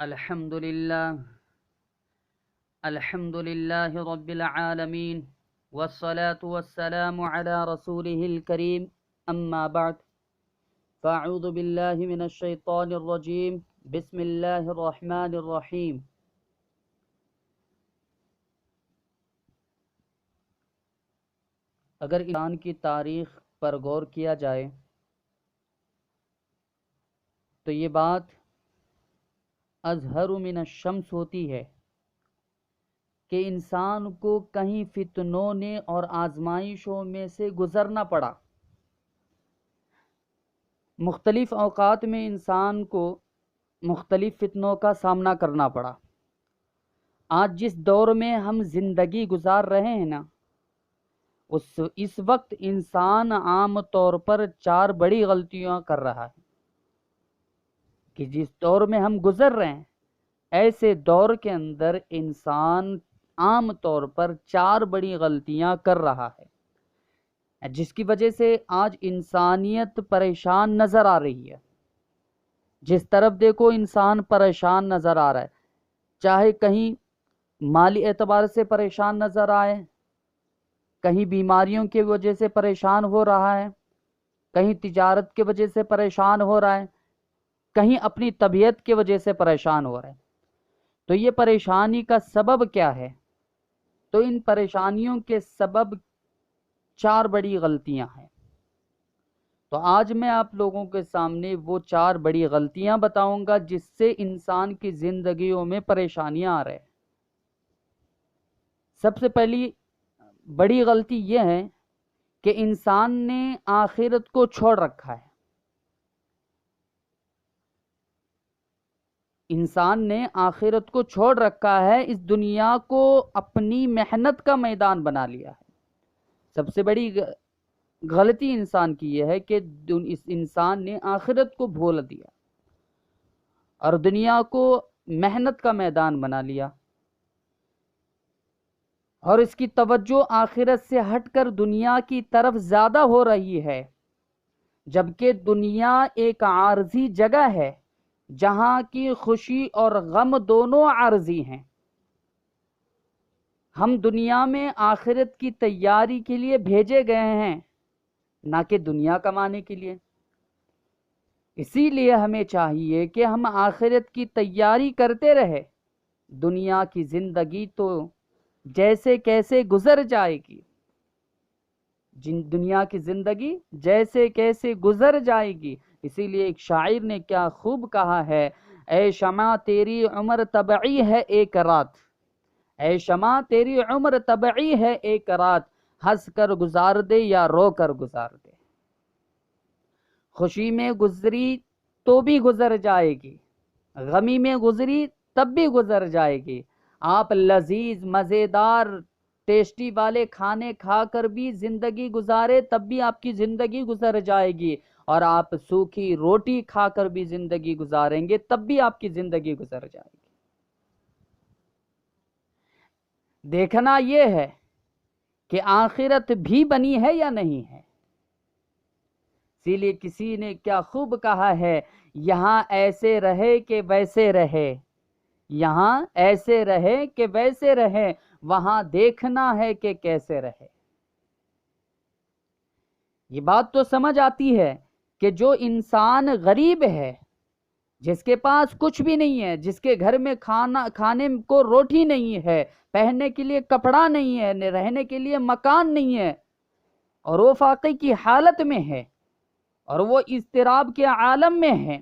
الحمد للہ رب العالمین والصلاة والسلام علی رسولہ الکریم اما بعد فاعوذ باللہ من الشیطان الرجیم بسم اللہ الرحمن الرحیم۔ اگر ایران کی تاریخ پر غور کیا جائے تو یہ بات اظہر من الشمس ہوتی ہے کہ انسان کو کہیں فتنوں نے اور آزمائشوں میں سے گزرنا پڑا۔ مختلف اوقات میں انسان کو مختلف فتنوں کا سامنا کرنا پڑا۔ آج جس دور میں ہم زندگی گزار رہے ہیں نا، اس وقت انسان عام طور پر 4 بڑی غلطیاں کر رہا ہے کہ جس دور میں ہم گزر رہے ہیں ایسے دور کے اندر انسان عام طور پر 4 بڑی غلطیاں کر رہا ہے، جس کی وجہ سے آج انسانیت پریشان نظر آ رہی ہے۔ جس طرف دیکھو انسان پریشان نظر آ رہا ہے، چاہے کہیں مالی اعتبار سے پریشان نظر آئے، کہیں بیماریوں کی وجہ سے پریشان ہو رہا ہے، کہیں تجارت کی وجہ سے پریشان ہو رہا ہے، کہیں اپنی طبیعت کی وجہ سے پریشان ہو رہا ہے۔ تو یہ پریشانی کا سبب کیا ہے؟ تو ان پریشانیوں کے سبب 4 بڑی غلطیاں ہیں۔ تو آج میں آپ لوگوں کے سامنے وہ 4 بڑی غلطیاں بتاؤں گا جس سے انسان کی زندگیوں میں پریشانیاں آ رہے ہیں۔ سب سے پہلی بڑی غلطی یہ ہے کہ انسان نے آخرت کو چھوڑ رکھا ہے۔ انسان نے آخرت کو چھوڑ رکھا ہے، اس دنیا کو اپنی محنت کا میدان بنا لیا ہے۔ سب سے بڑی غلطی انسان کی یہ ہے کہ اس انسان نے آخرت کو بھول دیا اور دنیا کو محنت کا میدان بنا لیا، اور اس کی توجہ آخرت سے ہٹ کر دنیا کی طرف زیادہ ہو رہی ہے، جبکہ دنیا ایک عارضی جگہ ہے جہاں کی خوشی اور غم دونوں عارضی ہیں۔ ہم دنیا میں آخرت کی تیاری کے لیے بھیجے گئے ہیں، نہ کہ دنیا کمانے کے لیے۔ اسی لیے ہمیں چاہیے کہ ہم آخرت کی تیاری کرتے رہے۔ دنیا کی زندگی تو جیسے کیسے گزر جائے گی، دنیا کی زندگی جیسے کیسے گزر جائے گی۔ اسی لیے ایک شاعر نے کیا خوب کہا ہے، اے شمع تیری عمر طبعی ہے ایک رات، اے شمع تیری عمر طبعی ہے ایک رات، ہنس کر گزار دے یا رو کر گزار دے۔ خوشی میں گزری تو بھی گزر جائے گی، غمی میں گزری تب بھی گزر جائے گی۔ آپ لذیذ مزیدار ٹیسٹی والے کھانے کھا کر بھی زندگی گزارے تب بھی آپ کی زندگی گزر جائے گی، اور آپ سوکھی روٹی کھا کر بھی زندگی گزاریں گے تب بھی آپ کی زندگی گزر جائے گی۔ دیکھنا یہ ہے کہ آخرت بھی بنی ہے یا نہیں ہے۔ اسی لیے کسی نے کیا خوب کہا ہے، یہاں ایسے رہے کہ ویسے رہے، یہاں ایسے رہے کہ ویسے رہے، وہاں دیکھنا ہے کہ کیسے رہے۔ یہ بات تو سمجھ آتی ہے کہ جو انسان غریب ہے، جس کے پاس کچھ بھی نہیں ہے، جس کے گھر میں کھانے کو روٹی نہیں ہے، پہننے کے لیے کپڑا نہیں ہے، رہنے کے لیے مکان نہیں ہے، اور وہ فاقے کی حالت میں ہے اور وہ اضطراب کے عالم میں ہے،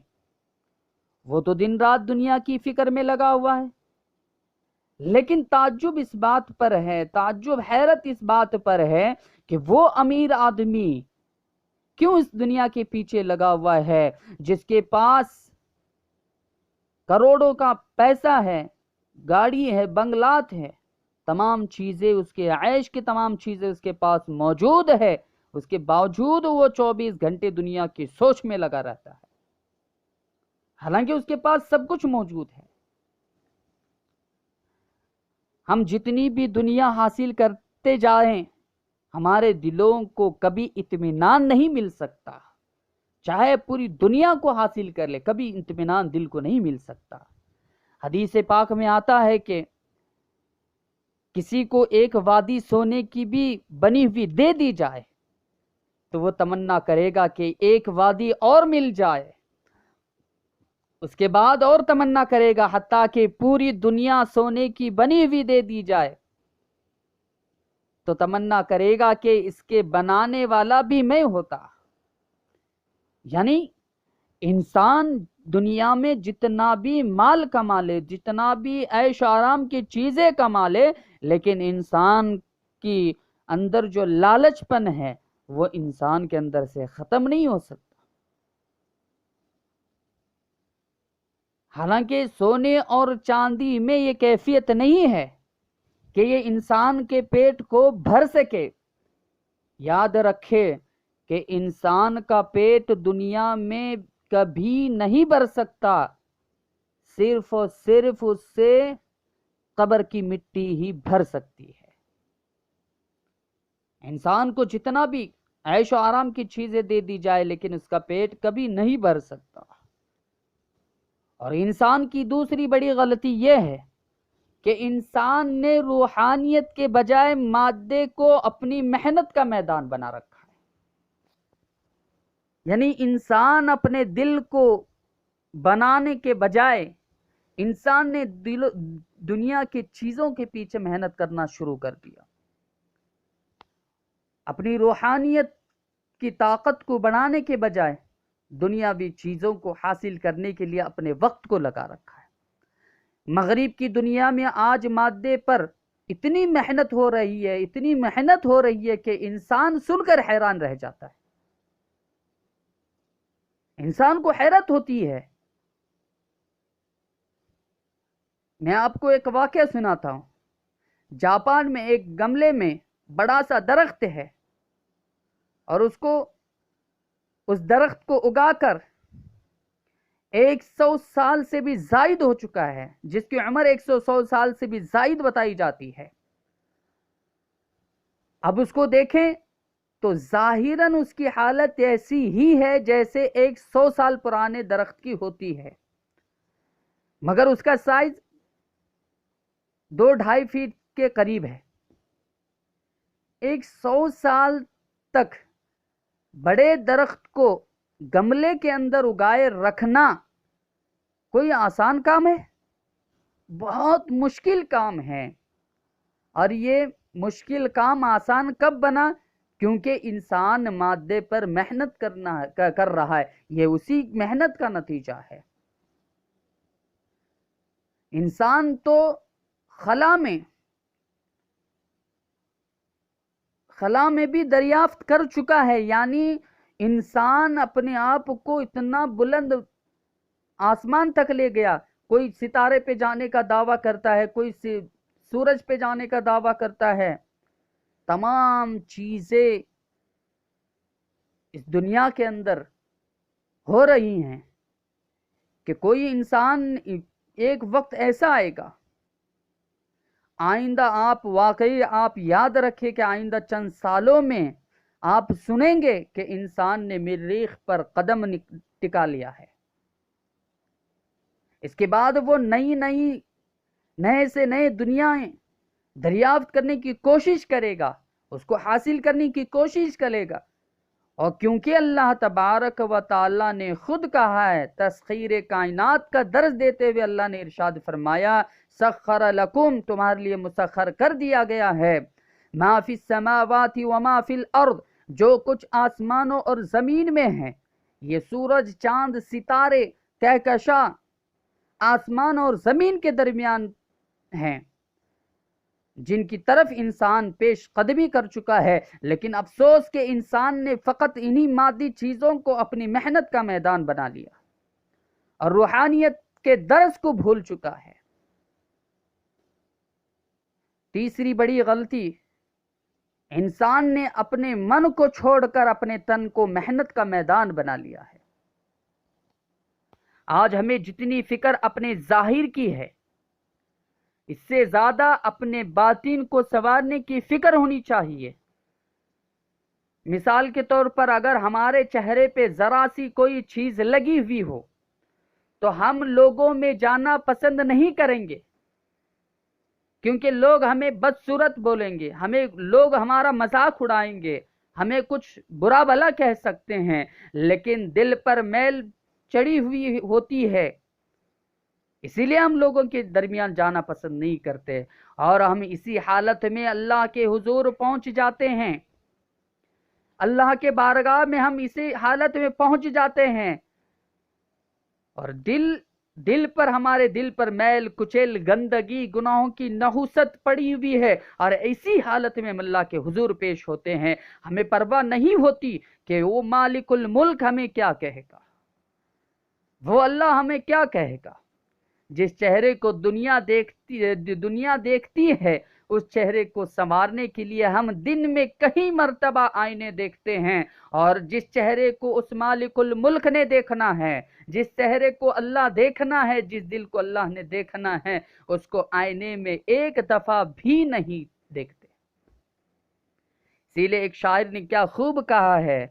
وہ تو دن رات دنیا کی فکر میں لگا ہوا ہے۔ لیکن تعجب اس بات پر ہے، تعجب حیرت اس بات پر ہے کہ وہ امیر آدمی کیوں اس دنیا کے پیچھے لگا ہوا ہے، جس کے پاس کروڑوں کا پیسہ ہے، گاڑی ہے، بنگلات ہے، تمام چیزیں اس کے عیش کی تمام چیزیں اس کے پاس موجود ہے، اس کے باوجود وہ 24 گھنٹے دنیا کی سوچ میں لگا رہتا ہے، حالانکہ اس کے پاس سب کچھ موجود ہے۔ ہم جتنی بھی دنیا حاصل کرتے جائیں، ہمارے دلوں کو کبھی اطمینان نہیں مل سکتا۔ چاہے پوری دنیا کو حاصل کر لے، کبھی اطمینان دل کو نہیں مل سکتا۔ حدیث پاک میں آتا ہے کہ کسی کو ایک وادی سونے کی بھی بنی ہوئی دے دی جائے تو وہ تمنا کرے گا کہ ایک وادی اور مل جائے، اس کے بعد اور تمنا کرے گا حتیٰ کہ پوری دنیا سونے کی بنی ہوئی دے دی جائے تو تمنا کرے گا کہ اس کے بنانے والا بھی میں ہوتا۔ یعنی انسان دنیا میں جتنا بھی مال کما لے، جتنا بھی عیش و آرام کی چیزیں کما لے، لیکن انسان کی اندر جو لالچ پن ہے وہ انسان کے اندر سے ختم نہیں ہو سکتا۔ حالانکہ سونے اور چاندی میں یہ کیفیت نہیں ہے کہ یہ انسان کے پیٹ کو بھر سکے۔ یاد رکھے کہ انسان کا پیٹ دنیا میں کبھی نہیں بھر سکتا، صرف اور صرف اس سے قبر کی مٹی ہی بھر سکتی ہے۔ انسان کو جتنا بھی عیش و آرام کی چیزیں دے دی جائے لیکن اس کا پیٹ کبھی نہیں بھر سکتا۔ اور انسان کی دوسری بڑی غلطی یہ ہے کہ انسان نے روحانیت کے بجائے مادے کو اپنی محنت کا میدان بنا رکھا ہے۔ یعنی انسان اپنے دل کو بنانے کے بجائے انسان نے دنیا کی چیزوں کے پیچھے محنت کرنا شروع کر دیا، اپنی روحانیت کی طاقت کو بڑھانے کے بجائے دنیاوی چیزوں کو حاصل کرنے کے لیے اپنے وقت کو لگا رکھا ہے۔ مغرب کی دنیا میں آج مادے پر اتنی محنت ہو رہی ہے، اتنی محنت ہو رہی ہے کہ انسان سن کر حیران رہ جاتا ہے، انسان کو حیرت ہوتی ہے۔ میں آپ کو ایک واقعہ سناتا ہوں۔ جاپان میں ایک گملے میں بڑا سا درخت ہے اور اس درخت کو اگا کر 100 سال سے بھی زائد ہو چکا ہے، جس کی عمر 100 سال سے بھی زائد بتائی جاتی ہے۔ اب اس کو دیکھیں تو ظاہراً اس کی حالت ایسی ہی ہے جیسے 100 سال پرانے درخت کی ہوتی ہے، مگر اس کا سائز 2-2.5 فٹ کے قریب ہے۔ 100 سال تک بڑے درخت کو گملے کے اندر اگائے رکھنا کوئی آسان کام ہے؟ بہت مشکل کام ہے۔ اور یہ مشکل کام آسان کب بنا؟ کیونکہ انسان مادے پر محنت کر رہا ہے، یہ اسی محنت کا نتیجہ ہے۔ انسان تو خلا میں بھی دریافت کر چکا ہے، یعنی انسان اپنے آپ کو اتنا بلند آسمان تک لے گیا، کوئی ستارے پہ جانے کا دعویٰ کرتا ہے، کوئی سورج پہ جانے کا دعویٰ کرتا ہے۔ تمام چیزیں اس دنیا کے اندر ہو رہی ہیں کہ کوئی انسان ایک وقت ایسا آئے گا، آئندہ آپ یاد رکھیں کہ آئندہ چند سالوں میں آپ سنیں گے کہ انسان نے مریخ پر قدم ٹکا لیا ہے۔ اس کے بعد وہ نئے سے نئے دنیایں دریافت کرنے کی کوشش کرے گا، اس کو حاصل کرنے کی کوشش کرے گا۔ اور کیونکہ اللہ تبارک و تعالی نے خود کہا ہے، تسخیر کائنات کا درس دیتے ہوئے اللہ نے ارشاد فرمایا، سخر لکم، تمہارے لیے مسخر کر دیا گیا ہے، ما فی السماوات و ما فی الارض، جو کچھ آسمانوں اور زمین میں ہے۔ یہ سورج، چاند، ستارے، کہکشاں آسمان اور زمین کے درمیان ہیں، جن کی طرف انسان پیش قدمی کر چکا ہے، لیکن افسوس کہ انسان نے فقط انہی مادی چیزوں کو اپنی محنت کا میدان بنا لیا اور روحانیت کے درس کو بھول چکا ہے۔ تیسری بڑی غلطی، انسان نے اپنے من کو چھوڑ کر اپنے تن کو محنت کا میدان بنا لیا ہے۔ آج ہمیں جتنی فکر اپنے ظاہر کی ہے، اس سے زیادہ اپنے باطن کو سنوارنے کی فکر ہونی چاہیے۔ مثال کے طور پر اگر ہمارے چہرے پہ ذرا سی کوئی چیز لگی ہوئی ہو تو ہم لوگوں میں جانا پسند نہیں کریں گے، کیونکہ لوگ ہمیں بدصورت بولیں گے، ہمیں لوگ ہمارا مذاق اڑائیں گے، ہمیں کچھ برا بھلا کہہ سکتے ہیں، لیکن دل پر میل چڑھی ہوئی ہوتی ہے، اسی لیے ہم لوگوں کے درمیان جانا پسند نہیں کرتے، اور ہم اسی حالت میں اللہ کے حضور پہنچ جاتے ہیں، اللہ کے بارگاہ میں ہم اسی حالت میں پہنچ جاتے ہیں، اور ہمارے دل پر میل کچیل گندگی گناہوں کی نحوست پڑی ہوئی ہے، اور ایسی حالت میں ہم اللہ کے حضور پیش ہوتے ہیں، ہمیں پرواہ نہیں ہوتی کہ وہ مالک الملک ہمیں کیا کہے گا، وہ اللہ ہمیں کیا کہے گا۔ جس چہرے کو دنیا دیکھتی ہے، اس چہرے کو سنوارنے کے لیے ہم دن میں کئی مرتبہ آئینے دیکھتے ہیں، اور جس چہرے کو اس مالک الملک نے دیکھنا ہے، جس چہرے کو اللہ دیکھنا ہے، جس دل کو اللہ نے دیکھنا ہے، اس کو آئینے میں ایک دفعہ بھی نہیں دیکھتے۔ اسی لیے ایک شاعر نے کیا خوب کہا ہے،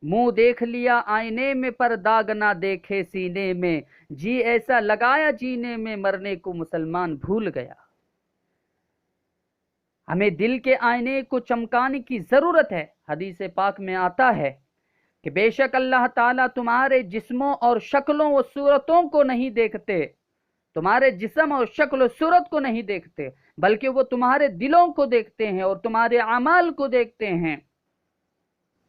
منہ دیکھ لیا آئینے میں پر داغ نہ دیکھے سینے میں، جی ایسا لگایا جینے میں مرنے کو مسلمان بھول گیا۔ ہمیں دل کے آئینے کو چمکانے کی ضرورت ہے۔ حدیث پاک میں آتا ہے کہ بے شک اللہ تعالیٰ تمہارے جسموں اور شکلوں و صورتوں کو نہیں دیکھتے، تمہارے جسم اور شکل و صورت کو نہیں دیکھتے، بلکہ وہ تمہارے دلوں کو دیکھتے ہیں، اور تمہارے اعمال کو دیکھتے ہیں،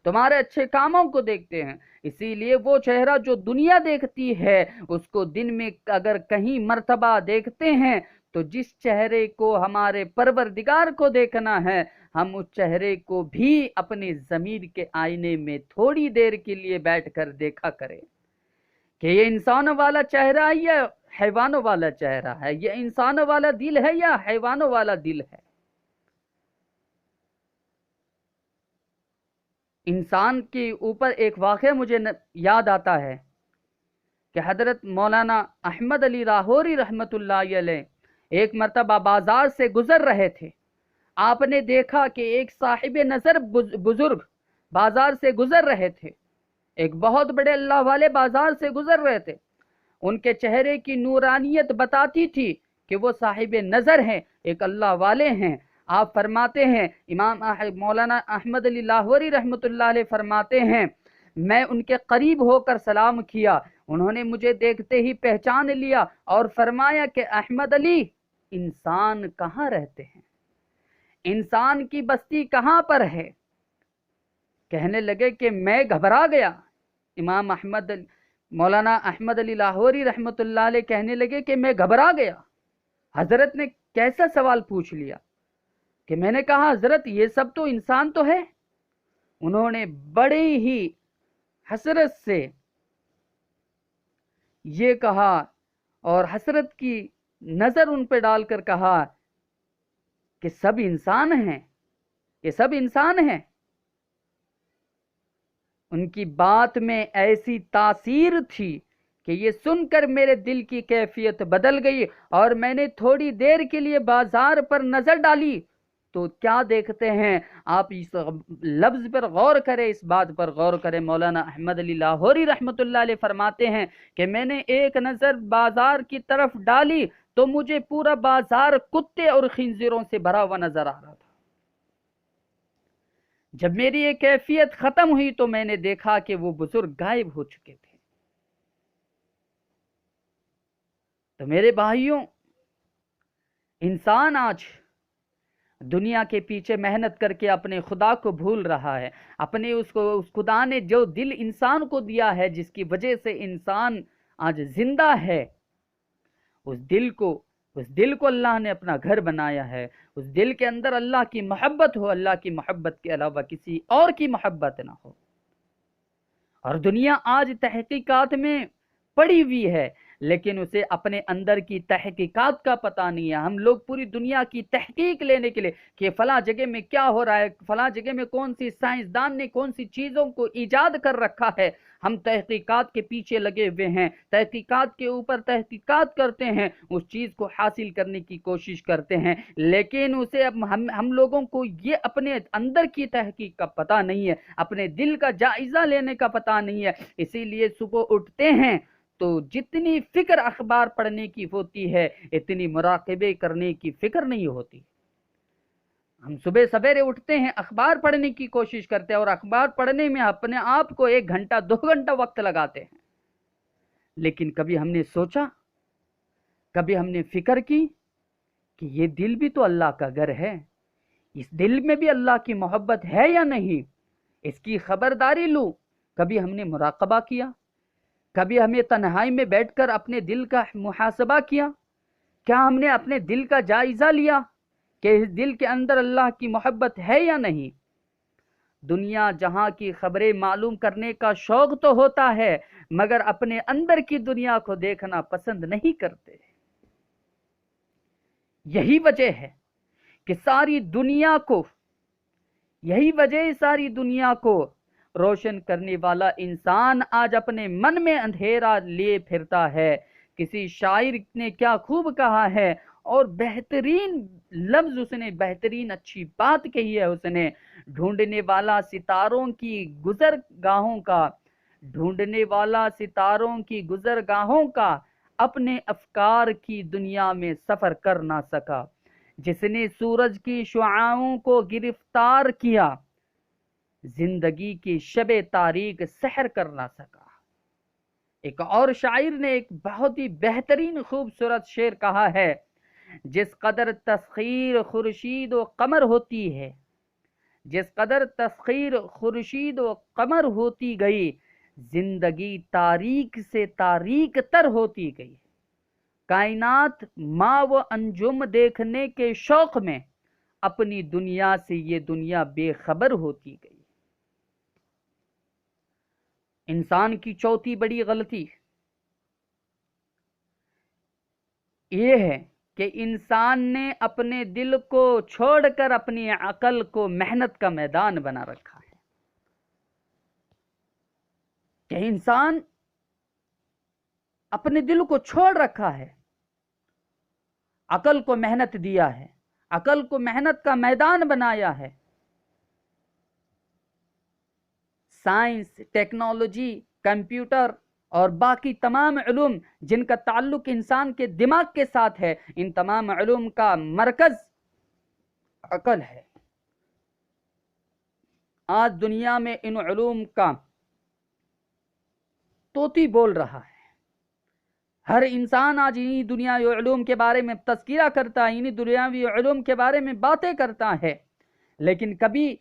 تمہارے اچھے کاموں کو دیکھتے ہیں۔ اسی لیے وہ چہرہ جو دنیا دیکھتی ہے، اس کو دن میں اگر کہیں مرتبہ دیکھتے ہیں، تو جس چہرے کو ہمارے پروردگار کو دیکھنا ہے، ہم اس چہرے کو بھی اپنے ضمیر کے آئینے میں تھوڑی دیر کے لیے بیٹھ کر دیکھا کریں کہ یہ انسانوں والا چہرہ ہے یا حیوانوں والا چہرہ ہے، یہ انسانوں والا دل ہے یا حیوانوں والا دل ہے۔ انسان کے اوپر ایک واقعہ مجھے یاد آتا ہے کہ حضرت مولانا احمد علی لاہوری رحمۃ اللہ علیہ ایک مرتبہ بازار سے گزر رہے تھے۔ آپ نے دیکھا کہ ایک صاحب نظر بزرگ بازار سے گزر رہے تھے، ایک بہت بڑے اللہ والے بازار سے گزر رہے تھے، ان کے چہرے کی نورانیت بتاتی تھی کہ وہ صاحب نظر ہیں، ایک اللہ والے ہیں۔ آپ فرماتے ہیں، امام مولانا احمد علی لاہوری رحمۃ اللہ علیہ فرماتے ہیں، میں ان کے قریب ہو کر سلام کیا، انہوں نے مجھے دیکھتے ہی پہچان لیا اور فرمایا کہ احمد علی، انسان کہاں رہتے ہیں؟ انسان کی بستی کہاں پر ہے؟ کہنے لگے کہ میں گھبرا گیا۔ امام مولانا احمد علی لاہوری رحمۃ اللہ علیہ کہنے لگے کہ میں گھبرا گیا۔ حضرت نے کیسا سوال پوچھ لیا کہ میں نے کہا حضرت یہ سب تو انسان تو ہے۔ انہوں نے بڑے ہی حسرت سے یہ کہا اور حسرت کی نظر ان پہ ڈال کر کہا کہ سب انسان ہیں، یہ سب انسان ہیں۔ ان کی بات میں ایسی تاثیر تھی کہ یہ سن کر میرے دل کی کیفیت بدل گئی، اور میں نے تھوڑی دیر کے لیے بازار پر نظر ڈالی تو کیا دیکھتے ہیں آپ؟ اس لفظ پر غور کریں، اس بات پر غور کریں۔ مولانا احمد علی لاہوری رحمۃ اللہ علیہ فرماتے ہیں کہ میں نے ایک نظر بازار کی طرف ڈالی تو مجھے پورا بازار کتے اور خنزیروں سے بھرا ہوا نظر آ رہا تھا۔ جب میری یہ کیفیت ختم ہوئی تو میں نے دیکھا کہ وہ بزرگ غائب ہو چکے تھے۔ تو میرے بھائیوں، انسان آج دنیا کے پیچھے محنت کر کے اپنے خدا کو بھول رہا ہے، اپنے اس خدا نے جو دل انسان کو دیا ہے، جس کی وجہ سے انسان آج زندہ ہے، اس دل کو اللہ نے اپنا گھر بنایا ہے، اس دل کے اندر اللہ کی محبت ہو، اللہ کی محبت کے علاوہ کسی اور کی محبت نہ ہو۔ اور دنیا آج تحقیقات میں پڑی ہوئی ہے، لیکن اسے اپنے اندر کی تحقیقات کا پتہ نہیں ہے۔ ہم لوگ پوری دنیا کی تحقیق لینے کے لیے کہ فلاں جگہ میں کیا ہو رہا ہے، فلاں جگہ میں کون سی سائنسدان نے کون سی چیزوں کو ایجاد کر رکھا ہے، ہم تحقیقات کے پیچھے لگے ہوئے ہیں، تحقیقات کے اوپر تحقیقات کرتے ہیں، اس چیز کو حاصل کرنے کی کوشش کرتے ہیں، لیکن اسے ہم لوگوں کو یہ اپنے اندر کی تحقیق کا پتہ نہیں ہے، اپنے دل کا جائزہ لینے کا پتہ نہیں ہے۔ اسی لیے صبح اٹھتے ہیں تو جتنی فکر اخبار پڑھنے کی ہوتی ہے اتنی مراقبے کرنے کی فکر نہیں ہوتی۔ ہم صبح سویرے اٹھتے ہیں، اخبار پڑھنے کی کوشش کرتے ہیں، اور اخبار پڑھنے میں اپنے آپ کو 1 گھنٹہ 2 گھنٹہ وقت لگاتے ہیں، لیکن کبھی ہم نے سوچا، کبھی ہم نے فکر کی کہ یہ دل بھی تو اللہ کا گھر ہے، اس دل میں بھی اللہ کی محبت ہے یا نہیں، اس کی خبرداری لوں۔ کبھی ہم نے مراقبہ کیا، کبھی ہمیں تنہائی میں بیٹھ کر اپنے دل کا محاسبہ کیا، کیا ہم نے اپنے دل کا جائزہ لیا کہ اس دل کے اندر اللہ کی محبت ہے یا نہیں؟ دنیا جہاں کی خبریں معلوم کرنے کا شوق تو ہوتا ہے، مگر اپنے اندر کی دنیا کو دیکھنا پسند نہیں کرتے۔ یہی وجہ ہے کہ ساری دنیا کو روشن کرنے والا انسان آج اپنے من میں اندھیرا لیے پھرتا ہے۔ کسی شاعر نے کیا خوب کہا ہے، اور بہترین لفظ اس نے، بہترین اچھی بات کہی ہے اس نے، ڈھونڈنے والا ستاروں کی گزرگاہوں کا اپنے افکار کی دنیا میں سفر کر نہ سکا، جس نے سورج کی شعاعوں کو گرفتار کیا، زندگی کی شب تاریک سحر کر نہ سکا۔ ایک اور شاعر نے ایک بہت ہی بہترین خوبصورت شعر کہا ہے، جس قدر تسخیر خورشید و قمر ہوتی گئی، زندگی تاریک سے تاریک تر ہوتی گئی۔ کائنات ماں و انجم دیکھنے کے شوق میں اپنی دنیا سے یہ دنیا بے خبر ہوتی گئی۔ انسان کی چوتھی بڑی غلطی یہ ہے کہ انسان نے اپنے دل کو چھوڑ کر اپنی عقل کو محنت کا میدان بنا رکھا ہے، کہ انسان اپنے دل کو چھوڑ رکھا ہے، عقل کو محنت دیا ہے، عقل کو محنت کا میدان بنایا ہے۔ سائنس، ٹیکنالوجی، کمپیوٹر اور باقی تمام علوم جن کا تعلق انسان کے دماغ کے ساتھ ہے، ان تمام علوم کا مرکز عقل ہے۔ آج دنیا میں ان علوم کا طوطی بول رہا ہے، ہر انسان آج انہی دنیاوی علوم کے بارے میں تذکرہ کرتا ہے، انہی دنیاوی علوم کے بارے میں باتیں کرتا ہے، لیکن کبھی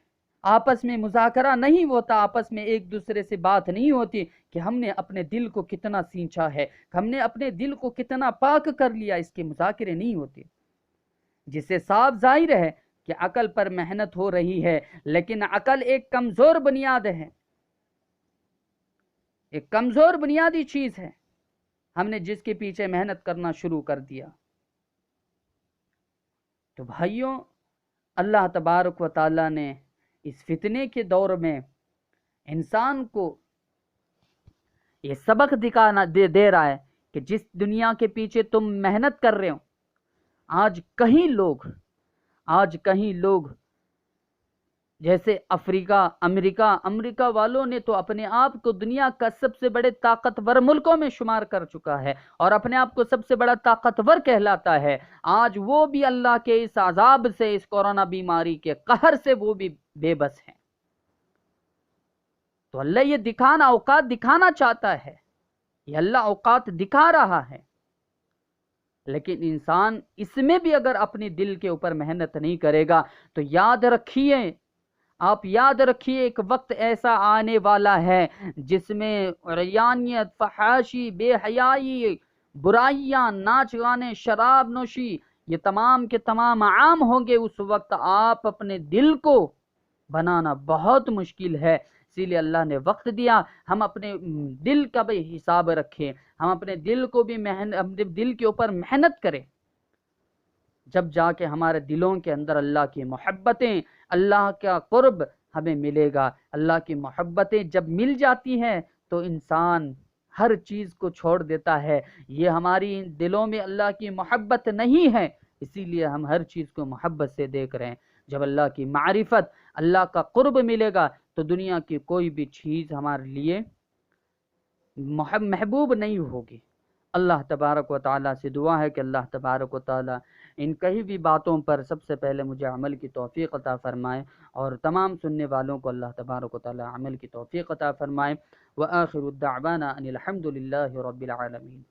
آپس میں مذاکرہ نہیں ہوتا، آپس میں ایک دوسرے سے بات نہیں ہوتی کہ ہم نے اپنے دل کو کتنا سینچا ہے، ہم نے اپنے دل کو کتنا پاک کر لیا، اس کے مذاکرے نہیں ہوتے، جس سے صاف ظاہر ہے کہ عقل پر محنت ہو رہی ہے، لیکن عقل ایک کمزور بنیاد ہے، ایک کمزور بنیادی چیز ہے، ہم نے جس کے پیچھے محنت کرنا شروع کر دیا۔ تو بھائیوں، اللہ تبارک و تعالیٰ نے اس فتنے کے دور میں انسان کو یہ سبق دے رہا ہے کہ جس دنیا کے پیچھے تم محنت کر رہے ہو، آج کہیں لوگ جیسے امریکہ والوں نے تو اپنے آپ کو دنیا کا سب سے بڑے طاقتور ملکوں میں شمار کر چکا ہے، اور اپنے آپ کو سب سے بڑا طاقتور کہلاتا ہے۔ آج وہ بھی اللہ کے اس عذاب سے، اس کورونا بیماری کے قہر سے وہ بھی بے بس ہیں۔ تو اللہ یہ اوقات دکھانا چاہتا ہے، یہ اللہ اوقات دکھا رہا ہے، لیکن انسان اس میں بھی اگر اپنی دل کے اوپر محنت نہیں کرے گا تو یاد رکھیے ایک وقت ایسا آنے والا ہے جس میں عریانیت، فحاشی، بے حیائی، برائیاں، ناچ گانے، شراب نوشی، یہ تمام کے تمام عام ہوں گے۔ اس وقت آپ اپنے دل کو بنانا بہت مشکل ہے، اسی لیے اللہ نے وقت دیا ہم اپنے دل کا بھی حساب رکھیں، ہم اپنے دل کو بھی اپنے دل کے اوپر محنت کریں، جب جا کے ہمارے دلوں کے اندر اللہ کی محبتیں، اللہ کا قرب ہمیں ملے گا۔ اللہ کی محبتیں جب مل جاتی ہیں تو انسان ہر چیز کو چھوڑ دیتا ہے۔ یہ ہماری دلوں میں اللہ کی محبت نہیں ہے، اسی لیے ہم ہر چیز کو محبت سے دیکھ رہے ہیں۔ جب اللہ کی معرفت، اللہ کا قرب ملے گا تو دنیا کی کوئی بھی چیز ہمارے لیے محبوب نہیں ہوگی۔ اللہ تبارک و تعالیٰ سے دعا ہے کہ اللہ تبارک و تعالیٰ ان کئی بھی باتوں پر سب سے پہلے مجھے عمل کی توفیق عطا فرمائے، اور تمام سننے والوں کو اللہ تبارک و تعالیٰ عمل کی توفیق عطا فرمائے۔ وآخر الدعوانا ان الحمد للہ رب العالمین۔